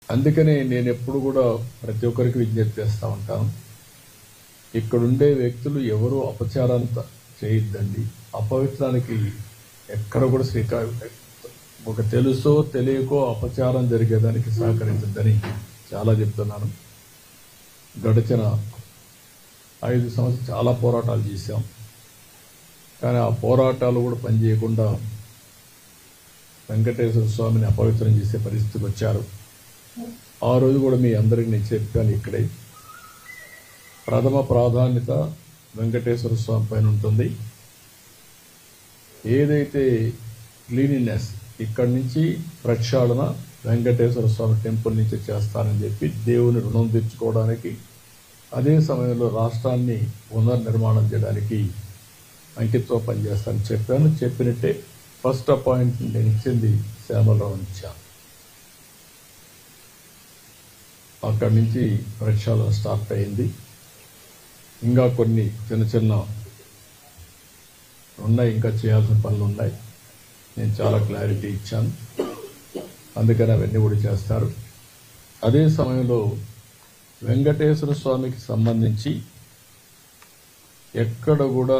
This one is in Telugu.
అందుకనే నేను ఎప్పుడు కూడా ప్రతి ఒక్కరికి విజ్ఞప్తి చేస్తూ ఉంటాను. ఇక్కడుండే వ్యక్తులు ఎవరు అపచారంత చేయొద్దండి. అపవిత్రానికి ఎక్కడ కూడా శ్రీకారం ఒక తెలుసో తెలియకో అపచారం జరిగేదానికి సహకరించద్దని చాలా చెప్తున్నాను. గడిచిన 5 సంవత్సరాలు చాలా పోరాటాలు చేశాం. కానీ ఆ పోరాటాలు కూడా పనిచేయకుండా వెంకటేశ్వర స్వామిని అపవిత్రం చేసే పరిస్థితికి వచ్చారు. ఆ రోజు కూడా మీ అందరికీ నేను చెప్పాను, ఇక్కడే ప్రథమ ప్రాధాన్యత వెంకటేశ్వర స్వామి పైన ఉంటుంది. ఏదైతే క్లీనినెస్ ఇక్కడి నుంచి ప్రక్షాళన వెంకటేశ్వర స్వామి టెంపుల్ నుంచి చేస్తానని చెప్పి దేవుని రుణం తెచ్చుకోవడానికి, అదే సమయంలో రాష్ట్రాన్ని పునర్నిర్మాణం చేయడానికి అంకితో పనిచేస్తానని చెప్పాను. చెప్పినట్టే ఫస్ట్ అపాయింట్మెంట్ నేను ఇచ్చింది శ్యామలరావు ఇచ్చాను. అక్కడి నుంచి ప్రక్షాళన స్టార్ట్ అయింది. ఇంకా కొన్ని చిన్న చిన్న ఉన్నాయి, ఇంకా చేయాల్సిన పనులు ఉన్నాయి. నేను చాలా క్లారిటీ ఇచ్చాను. అందుకని అవన్నీ కూడా చేస్తారు. అదే సమయంలో వెంకటేశ్వర స్వామికి సంబంధించి ఎక్కడ కూడా